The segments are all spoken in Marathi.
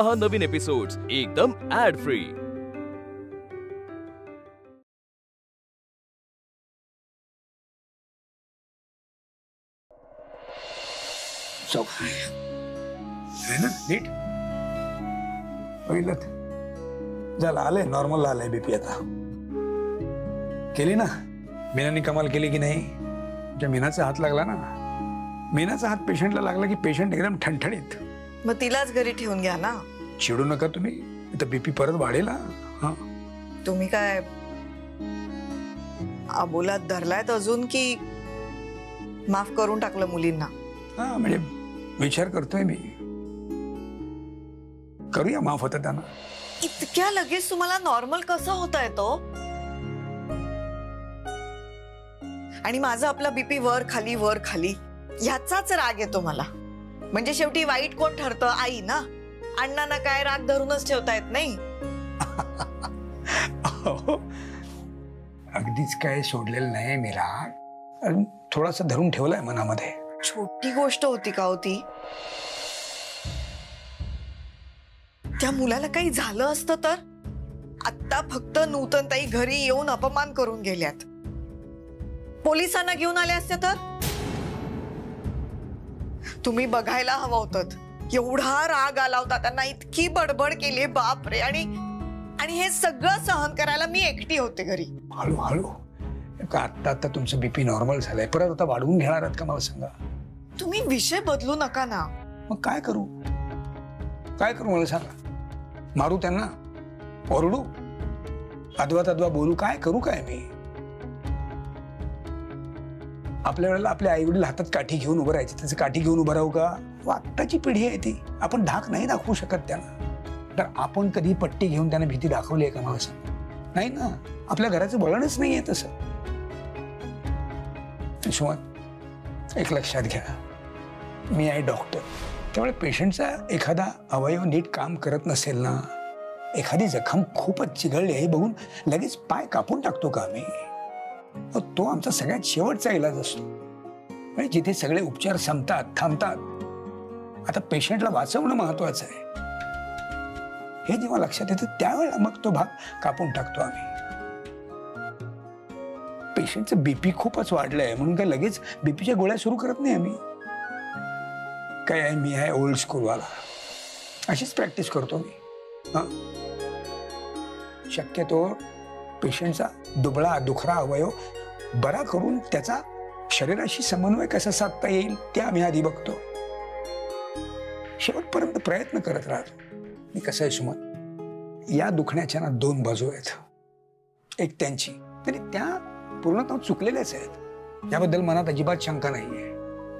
पहा नवीन एपिसोड्स एकदम ऍड फ्री। नीट पहिलं झालं, आलंय नॉर्मल आलंय बीपी आता। केली ना मीनाने कमाल केली की नाही? ज्या मीनाचा हात लागला ना, मीनाचा हात पेशंटला लागला की पेशंट एकदम ठणठणीत। मग तिलाच घरी ठेवून घ्या ना। चिडू नका तुम्ही, तर बीपी परत वाढेल। हा तुम्ही काय आबोलात धरलायत अजून की माफ करून टाकलं मुलींना? हा म्हणजे विचार करतोय मी, करूया माफ होतं त्यांना। इतक्या लगेच तुम्हाला नॉर्मल कसं होता येतो? आणि माझा आपला बीपी वर खाली ह्याचाच राग येतो मला। म्हणजे शेवटी वाईट कोण ठरतं? आई ना। अण्णांना काय राग धरूनच ठेवता येत नाही। अगदीच काय सोडलेलं नाही मी राग, थोडासा धरून ठेवलाय मनामध्ये। छोटी गोष्ट होती का होती? त्या मुलाला काही झालं असतं तर? आता फक्त नूतनताई घरी येऊन अपमान करून गेल्यात, पोलिसांना घेऊन आले असते तर? तुम्ही बघायला हवं होतं, एवढा राग आला होता त्यांना, इतकी बडबड केली बापरे। आणि हे सगळं सहन करायला मी एकटी होते घरी। हळूहळू आता तुमचं बीपी नॉर्मल झालंय, परत आता वाढवून घेणार आहात का मला सांगा? तुम्ही विषय बदलू नका ना। मग काय करू मला सांगा? मारू त्यांना? ओरडू? अद्वा बोलू? काय करू? काय मी आपल्या वेळेला आपल्या आई वडील हातात काठी घेऊन उभं राहायचे, त्याचं काठी घेऊन उभं राहू का? आत्ताची पिढी आहे ती, आपण धाक नाही दाखवू शकत त्यांना। तर आपण कधी पट्टी घेऊन त्यांना भीती दाखवली आहे का मला सांग? नाही ना, आपल्या घराचं वळणच नाहीये तसं। सुमन, एक लक्षात घ्या, मी आहे डॉक्टर, त्यामुळे पेशंटचा एखादा अवयव नीट काम करत नसेल ना, एखादी जखम खूपच चिघळली आहे बघून लगेच पाय कापून टाकतो का आम्ही? तो आमचा सगळ्यात शेवटचा इलाज असतो। म्हणजे जिथे सगळे उपचार संपतात, थांबतात, आता पेशंटला वाचवणं महत्वाचं आहे, हे जेव्हा लक्षात येतं त्यावेळेला मग तो भाग कापून टाकतो आम्ही। पेशंटचं बीपी खूपच वाढलंय म्हणून काय लगेच बीपीच्या गोळ्या सुरू करत नाही आम्ही। काय आहे, मी आहे ओल्ड स्कूलवाला, अशीच प्रॅक्टिस करतो मी। शक्यतो पेशंटचा दुबळा दुखरा अवयव बरा करून त्याचा शरीराशी समन्वय कसा साधता येईल ते आम्ही आधी बघतो, शेवटपर्यंत प्रयत्न करत राहतो मी। कसं आहे सुमन, या दुखण्याच्या ना दोन बाजू आहेत, एक त्यांची, तरी त्या पूर्णतः चुकलेल्याच आहेत, याबद्दल मनात अजिबात शंका नाहीये,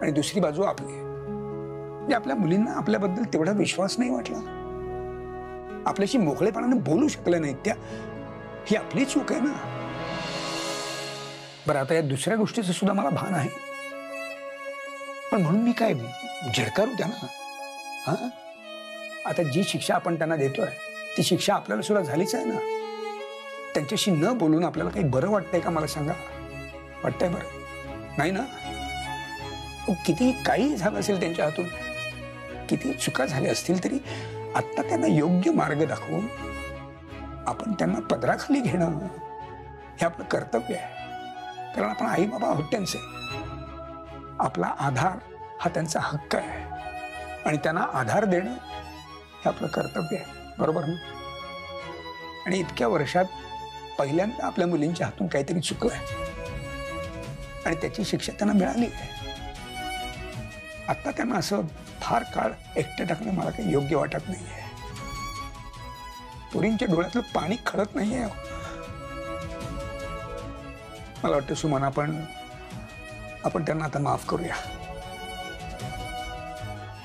आणि दुसरी बाजू आपली, म्हणजे आपल्या मुलींना आपल्याबद्दल तेवढा विश्वास नाही वाटला, आपल्याशी मोकळेपणाने बोलू शकल्या नाहीत त्या, ही आपली चूक आहे ना। बरं, आता या दुसऱ्या गोष्टीचं सुद्धा मला भान आहे, पण म्हणून मी काय झिडकारू त्यांना? हा, आता जी शिक्षा आपण त्यांना देतोय ती शिक्षा आपल्याला सुद्धा झालीच आहे ना। त्यांच्याशी न बोलून आपल्याला काही बरं वाटतंय का मला सांगा? वाटतंय बरं? नाही ना। किती काही झालं असेल त्यांच्या हातून, किती चुका झाल्या असतील, तरी आता त्यांना योग्य मार्ग दाखवून आपण त्यांना पदराखाली घेणं हे आपलं कर्तव्य आहे, कारण आपण आई बाबा आहोत त्यांचे, आपला आधार हा त्यांचा हक्क आहे, आणि त्यांना आधार देणं हे आपलं कर्तव्य आहे, बरोबर ना? आणि इतक्या वर्षात पहिल्यांदा आपल्या मुलींच्या हातून काहीतरी चुकलंय, आणि त्याची शिक्षा त्यांना मिळाली आहे। आता त्यांना असं फार काळ एकटं टाकणं मला काही योग्य वाटत नाहीये। पोरींच्या डोळ्यातलं पाणी खळत नाहीये। मला वाटतं सुमन, आपण त्यांना आता माफ करूया।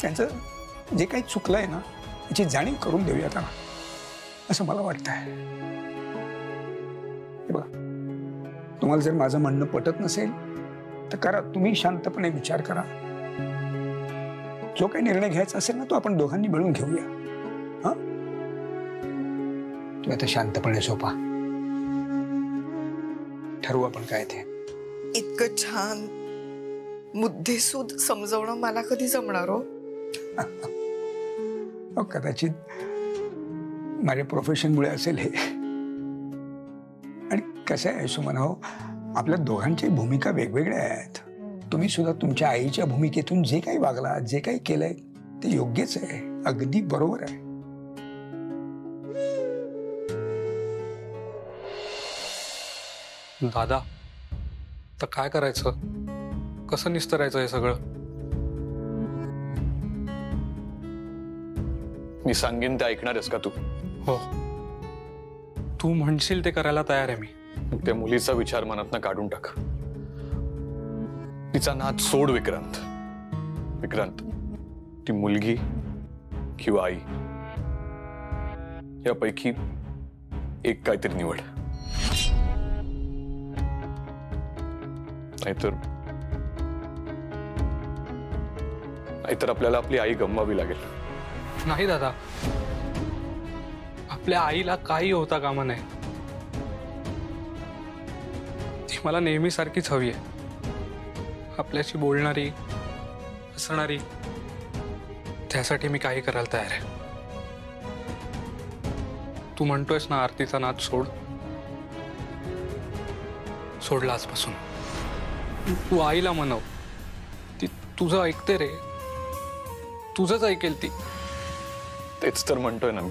त्यांचं जे काही चुकलंय ना याची जाणीव करून देऊया त्यांना, असं मला वाटतंय। बघा, तुम्हाला जर माझं म्हणणं पटत नसेल तर करा, तुम्ही शांतपणे विचार करा, जो काही निर्णय घ्यायचा असेल ना तो आपण दोघांनी मिळून घेऊया। हा, तुम्ही आता शांतपणे झोपा, ठरवू आपण काय ते। इतकं छान मुद्देसूद समजवणं मला कधी जमणार हो? कदाचित माझ्या प्रोफेशनमुळे असेल हे. आणि कसं आहे सुमन हो, आपल्या दोघांची भूमिका वेगवेगळ्या आहेत. तुम्ही सुद्धा तुमच्या आईच्या भूमिकेतून जे काही वागला, जे काही केलंय ते योग्यच आहे, अगदी बरोबर आहे. दादा, तर काय करायचं? कसं निस्तरायचं हे सगळं? मी सांगेन ते ऐकणारस का तू? हो, तू म्हणशील ते करायला तयार आहे मी. त्या मुलीचा विचार मनातनं काढून टाक. तिचा नाद सोड विक्रांत. विक्रांत, ती मुलगी किंवा आई यापैकी एक काहीतरी निवड. नाहीतर आपल्याला आपली आई गमवावी लागेल. नाही दादा, आपल्या आईला काही होता कामा नये. ती मला नेहमी सारखीच हवी आहे. आपल्याशी बोलणारी, हसणारी. त्यासाठी मी काही करायला तयार आहे. तू म्हणतोयस ना आरतीचा नाद सोड. सोडला आजपासून. तू आईला म्हणव, ती तुझं ऐकते रे. तुझंच ऐकेल ती. तेच तर म्हणतोय ना मी.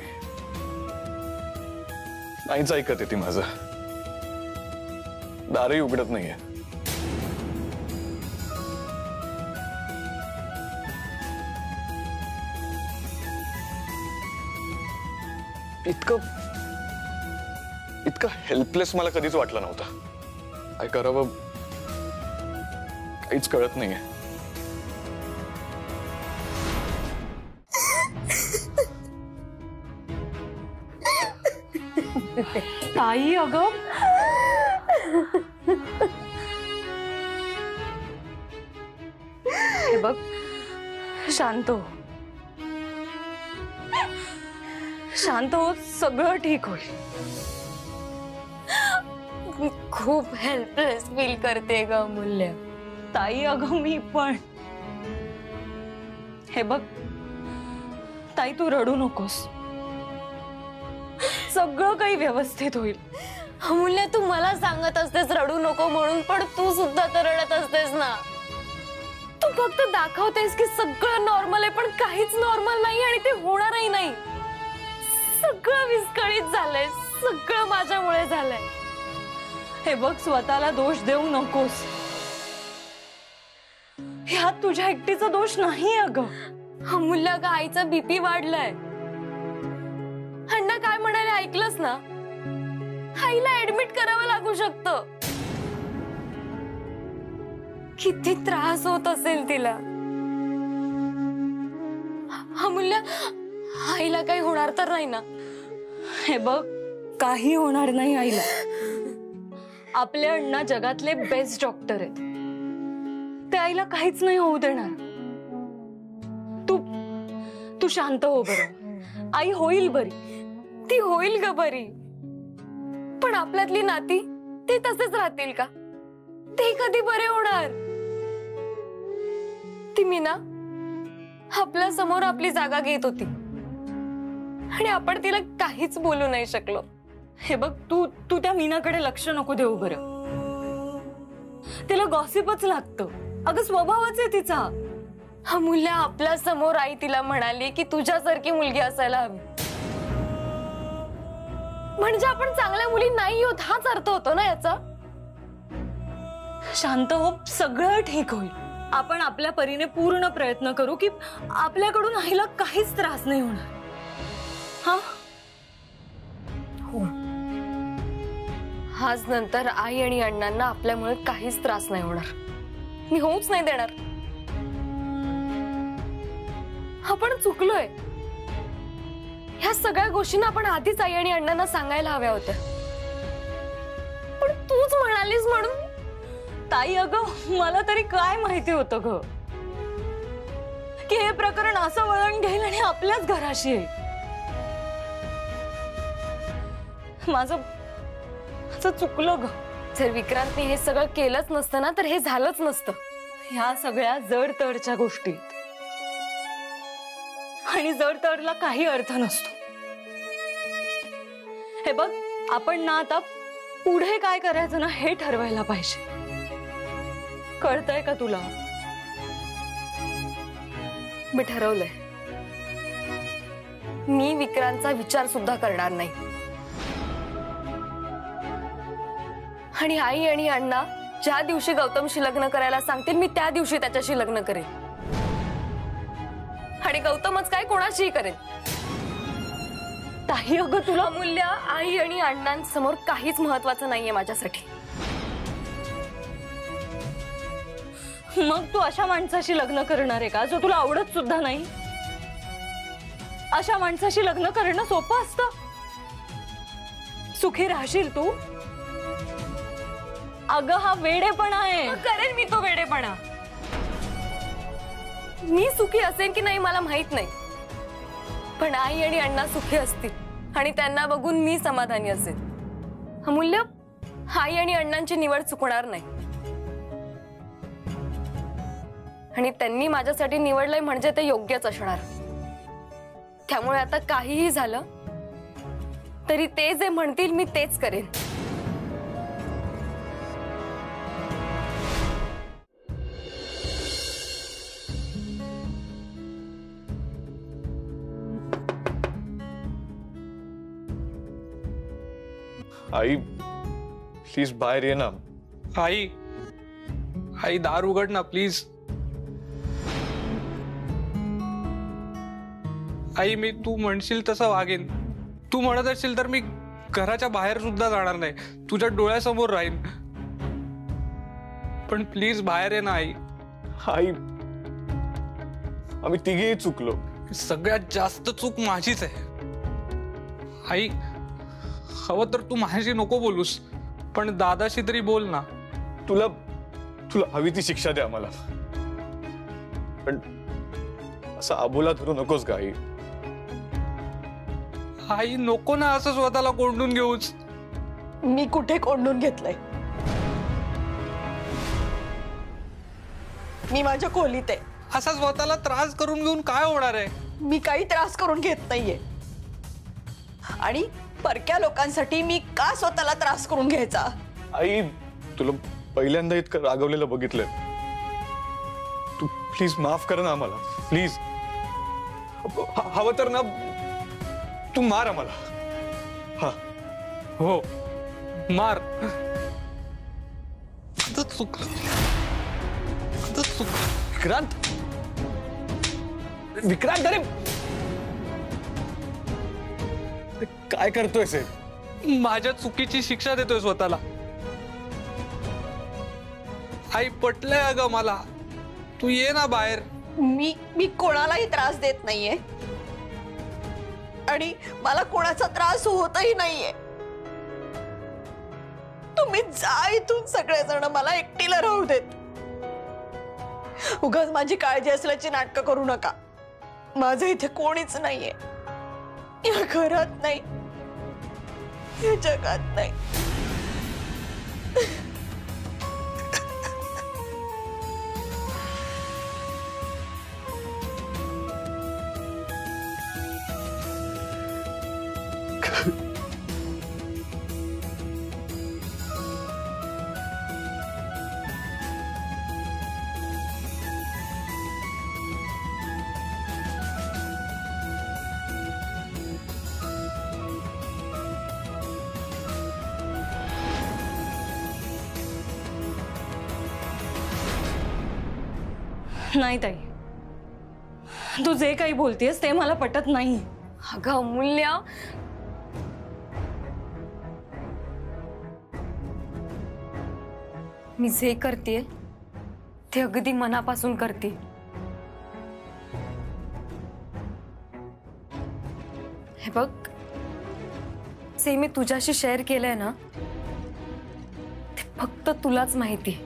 नाहीच ऐकत आहे ती माझं. दारही उघडत नाहीये. इतकं हेल्पलेस मला कधीच वाटलं नव्हतं. काय करावं काहीच कळत नाहीये. ताई अगं, हे बघ, शांत हो. शांत हो, सगळं ठीक होईल. मी खूप हेल्पलेस फील करते ग अमूल्य. ताई अगं, मी पण. हे बघ ताई, तू रडू नकोस. सगळं काही व्यवस्थित होईल. अमूल्य, तू मला सांगत असतेस रडू नको म्हणून, पण तू सुद्धा तर रडत असतेस ना. तू फक्त दाखवतेस की सगळं नॉर्मल आहे, पण काहीच नॉर्मल नाही आणि ते होणारही नाही. सगळं विस्कळीत झालंय. सगळं माझ्यामुळे झालंय. हे बघ, स्वतःला दोष देऊ नकोस. ह्यात तुझ्या एकटीचा दोष नाही अगं. अमूल्य, का आईचा बीपी वाढलाय. अण्णा काय म्हणाले ऐकलंस ना? आईला ऍडमिट करावं लागू शकतं. किती त्रास होत असेल तिला. अमूल्य, आईला काही होणार तर नाही ना? हे बघ, काही होणार नाही आईला. आपले अण्णा जगातले बेस्ट डॉक्टर आहेत. ते आईला काहीच नाही होऊ देणार. तू शांत हो बरं. आई होईल बरी. ती होईल ग बरी, पण आपल्यातली नाती ते तसेच राहतील का? ते कधी बरे होणार? ती मीना आपल्या समोर आपली जागा घेत होती आणि आपण तिला काहीच बोलू नाही शकलो. हे बघ, तू त्या मीनाकडे लक्ष नको देऊ बरं. तिला गॉसिपच लागतं. अगं, स्वभावच आहे तिचा. अमूल्य, आपल्या समोर आई तिला म्हणाली की तुझ्यासारखी मुलगी असायला हवी. म्हणजे आपण चांगल्या मुली नाही होत हाच अर्थ होतो ना याचा. शांत हो, सगळं ठीक होईल. आपण आपल्या परीने पूर्ण प्रयत्न करू की आपल्याकडून आईला काहीच त्रास नाही होणार. हा हो, आज नंतर आई आणि अण्णांना आपल्यामुळे काहीच त्रास नाही होणार. मी होऊच नाही देणार. आपण चुकलोय. ह्या सगळ्या गोष्टींना आपण आधीच आई आणि अण्णांना सांगायला हव्या होत्या. पण तूच म्हणालीस म्हणून. ताई अगं, मला तरी काय माहिती होतं ग की हे प्रकरण असं वळण घेईल आणि आपल्याच घराशी येईल. माझं चुकलं ग. जर विक्रांतने हे सगळं केलंच नसतं ना तर हे झालंच नसतं. ह्या सगळ्या जड तडच्या गोष्टी आणि जर तरला काही अर्थ नसतो. हे बघ, आपण ना आता पुढे काय करायचं ना हे ठरवायला पाहिजे. कळतंय का तुला? मी ठरवलंय, मी विक्रांतचा विचार सुद्धा करणार नाही. आणि आई आणि अण्णा ज्या दिवशी गौतमशी लग्न करायला सांगतील मी त्या दिवशी त्याच्याशी लग्न करेन. आणि गौतमच काय कोणाशीही करेन. ताई अगं तुला अमूल्य, आई आणि अण्णांसमोर काहीच महत्वाचं नाहीये माझ्यासाठी. मग तू अशा माणसाशी लग्न करणार आहे का जो तुला आवडत सुद्धा नाही? अशा माणसाशी लग्न करणं सोपं असतं? सुखी राहशील तू? अगं हा वेडेपणा आहे. करेन मी तो वेडेपणा. मी सुखी असेन की नाही मला माहित नाही, पण आई आणि अण्णा सुखी असतील आणि त्यांना बघून मी समाधानी असेल. अमूल्य, आई आणि अण्णांची निवड चुकणार नाही. आणि त्यांनी माझ्यासाठी निवडलंय म्हणजे ते योग्यच असणार. त्यामुळे आता काहीही झालं तरी ते जे म्हणतील मी तेच करेन. आई प्लीज बाहेर ये ना. आई, आई दार उघड ना प्लीज. आई, मी तू म्हणशील तसं वागेन. तू म्हणत असशील तर मी घराच्या बाहेर सुद्धा जाणार नाही, तुझ्या डोळ्यासमोर राहीन. पण प्लीज बाहेर ये ना आई. आई, आम्ही तिघेही चुकलो. सगळ्यात जास्त चूक माझीच आहे. आई, हवं तर तू माझ्याशी नको बोलूस, पण दादाशी तरी बोल ना. तुला तुला हवी ती शिक्षा दे आम्हाला, पण असं आबोला धरू नकोस का आई. आई नको ना असं स्वतःला कोंडून घेऊच. मी कुठे कोंडून घेतलंय? मी माझ्या खोलीत आहे. असा स्वतःला त्रास करून घेऊन काय होणार आहे? मी काही त्रास करून घेत नाहीये. आणि परक्या लोकांसाठी मी का स्वतःला त्रास करून घ्यायचा? आई, तुला पहिल्यांदा इतकं रागवलेलं बघितलंय. तू प्लीज माफ कर ना आम्हाला, प्लीज. हवं तर ना तू मार आम्हाला. हा हो, मार. आता चुकलं. विक्रांत, विक्रांत, अरे काय करतोय से? माझ्या चुकीची शिक्षा देतोय स्वतःला. आई पटलंय अगं मला. तू ये ना बाहेर. मी कोणालाही त्रास देत नाहीये आणि मला कोणाचा त्रास होतही नाहीये. तुम्ही जा इथून सगळेजण, मला एकटीला राहू देत. उगाच माझी काळजी असल्याची नाटकं करू नका. माझं इथे कोणीच नाहीये, या घरात नाही, या जगात नाही. नाही ताई, तू जे काही बोलतेस ते मला पटत नाही. अगं अमूल्य, मी जे करते ते अगदी मनापासून करते. हे बघ, जे मी तुझ्याशी शेअर केलंय ना ते फक्त तुलाच माहिती.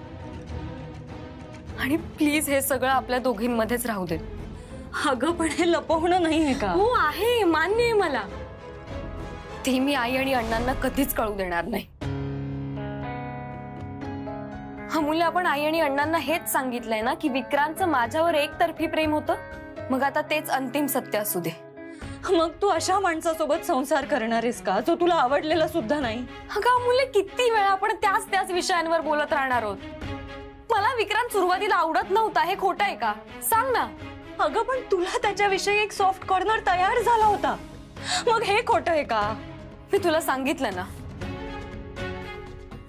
आणि प्लीज हे सगळं आपल्या दोघींमध्येच राहू दे. अगं पण हे लपवणं नाहीये का? हो आहे, मान्य आहे मला. ते मी आई आणि अण्णांना कधीच कळू देणार नाही. अमूल्य, आपण आई आणि अण्णांना हेच सांगितलंय ना की विक्रांतचं माझ्यावर एकतर्फी प्रेम होतं. मग आता तेच अंतिम सत्य असू दे. मग तू अशा माणसासोबत संसार करणार आहेस का जो तुला आवडलेला सुद्धा नाही? अगं अमूल्य, किती वेळा आपण त्याच विषयांवर बोलत राहणार आहोत. मला विक्रांत सुरुवातीला आवडत नव्हता, हे खोटं आहे का? सांग ना. अगं पण तुला त्याच्याविषयी एक सॉफ्ट कॉर्नर तयार झाला होता, मग हे खोटं आहे का? मी तुला सांगितलं ना,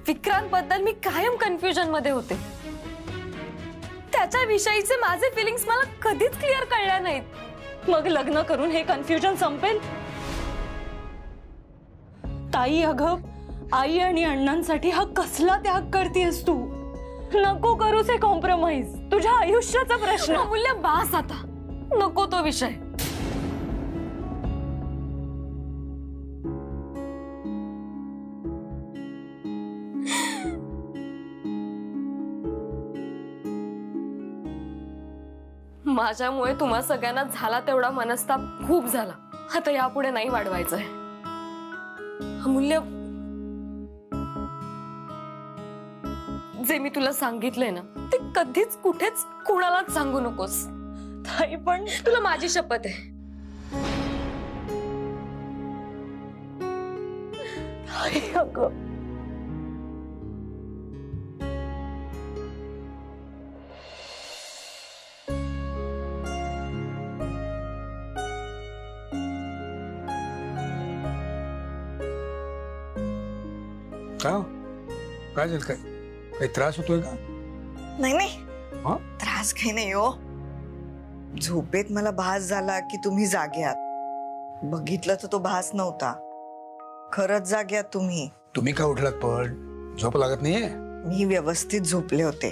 विक्रांत बद्दल मी कायम कन्फ्युजन मध्ये होते. त्याच्याविषयीचे माझे फिलिंग्स मला कधीच क्लिअर कळल्या नाहीत. मग लग्न करून हे कन्फ्युजन संपेल? ताई, अगं आई आणि अण्णांसाठी हा कसला त्याग करतेस तू? नको करूस हे कॉम्प्रोमाइज. तुझ्या आयुष्याचा प्रश्न. अमूल्य, बास आता, नको तो विषय. माझ्यामुळे तुम्हा सगळ्यांना झाला तेवढा मनस्ताप खूप झाला. आता यापुढे नाही वाढवायचंय. अमूल्य, जे मी तुला सांगितलंय ना, ते कधीच कुठेच कुणालाच सांगू नकोस. ताई, पण तुला माझी शपथ आहे. ताई, अगं काय झालं? काय काही त्रास होतोय का? नाही नाही, हा? त्रास काही नाही हो. झोपेत मला भास झाला की तुम्ही जागे आहात. बघितलं तर तो भास नव्हता, खरंच जागे आहात तुम्ही. तुम्ही का उठलात? पण झोप लागत नाहीये? मी व्यवस्थित झोपले होते.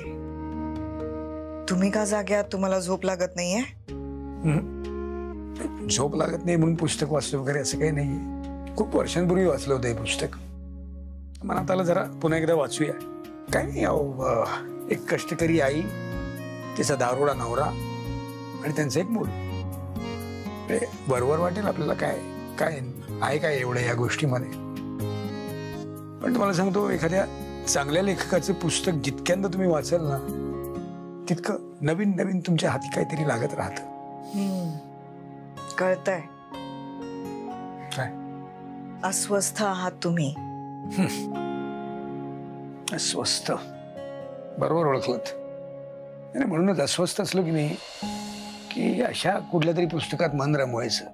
तुम्ही का जागे आहात? तुम्हाला झोप लागत नाहीये? झोप लागत नाही म्हणून पुस्तक वाचलं वगैरे असं काही नाहीये. खूप वर्षांपूर्वी वाचलं होतं हे पुस्तक. मनात आलं जरा पुन्हा एकदा वाचूया. काय नाही, एक कष्टकरी आई, तिचा दारोडा नवरा आणि त्यांचं एक मूल. बरोबर वाटेल आपल्याला काय काय आहे काय एवढं या गोष्टीमध्ये. पण तुम्हाला सांगतो, एखाद्या चांगल्या लेखकाचं पुस्तक जितक्यांदा तुम्ही वाचाल ना, तितकं नवीन नवीन तुमच्या हाती काहीतरी लागत राहत. कळतंय. काय अस्वस्थ आहात तुम्ही. अस्वस्थ, बरोबर ओळखलत. म्हणूनच अस्वस्थ असलो की नाही, की अशा कुठल्या तरी पुस्तकात मन रमवायचं.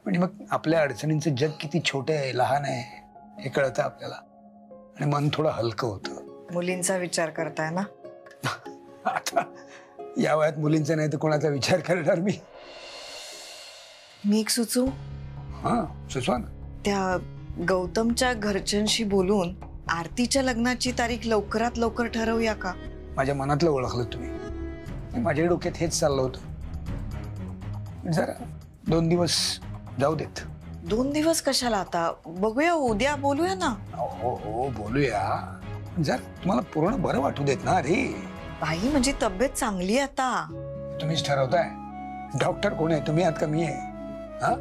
म्हणजे मग आपल्या अडचणींचं जग किती छोटे आहे, लहान आहे हे कळतं आपल्याला, आणि मन थोडं हलकं होतं. मुलींचा विचार करताय ना? आता या वयात मुलींचा नाही तर कोणाचा विचार करणार मी? मी एक सुचू? हा, सुचवा ना. त्या गौतमच्या घरच्यांशी बोलून आरतीच्या लग्नाची तारीख लवकरात लवकर ठरवूया का? माझ्या मनातलं ओळखलं तुम्ही. माझ्या डोक्यात हेच चाललं होतं. जरा 2 दिवस जाऊ देत. 2 दिवस कशाला? आता बघूया, उद्या बोलूया ना. हो हो बोलूया. जर तुम्हाला पूर्ण बरं वाटू देत ना. अरे बाई, म्हणजे तब्येत चांगली आता. तुम्हीच ठरवताय. डॉक्टर कोण आहे, तुम्ही आहात का मी आहे? हा,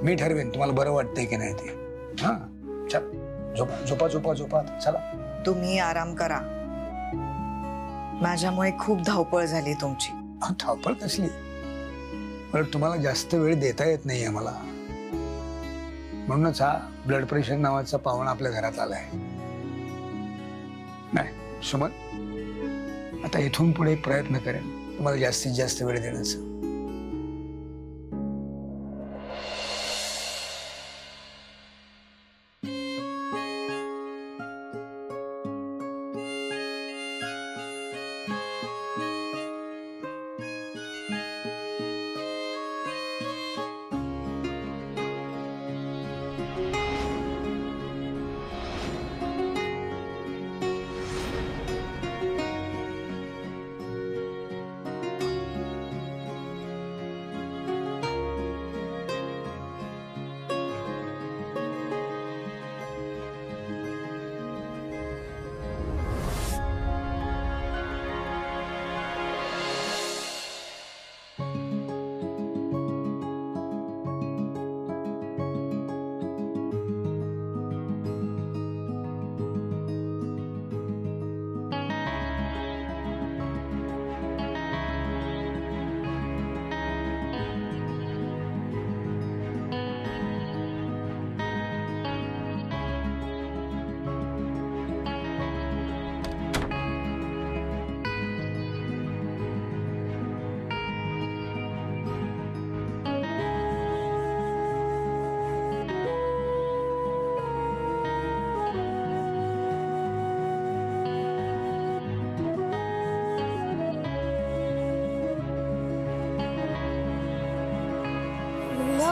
मी ठरवेन तुम्हाला बरं वाटतंय की नाही ते. हा, चल झोपा झोपा झोपा झोपा. चला, तुम्ही आराम करा. माझ्यामुळे खूप धावपळ झाली तुमची. धावपळ कसली? पण तुम्हाला जास्त वेळ देता येत नाहीये मला, म्हणूनच हा ब्लड प्रेशर नावाचा पाहुणा आपल्या घरात आलाय. नाही सुमन, आता इथून पुढे प्रयत्न करेन तुम्हाला जास्तीत जास्त वेळ देण्याचा.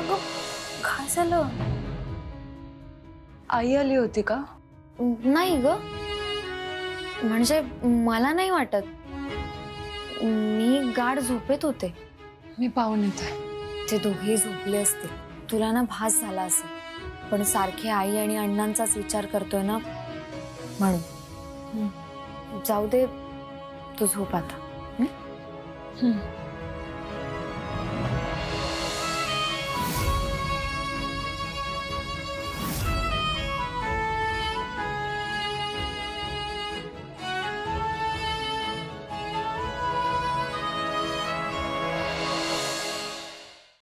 अगं काय झालं? आई आली होती का? नाही ग, म्हणजे मला नाही वाटत. मी गाढ झोपेत होते. मी पाहून येते. ते दोघेही झोपले असतील. तुला ना भास झाला असेल, पण सारखे आई आणि अण्णांचाच विचार करतोय ना म्हणून. जाऊ दे, तू झोप आता. हम्म.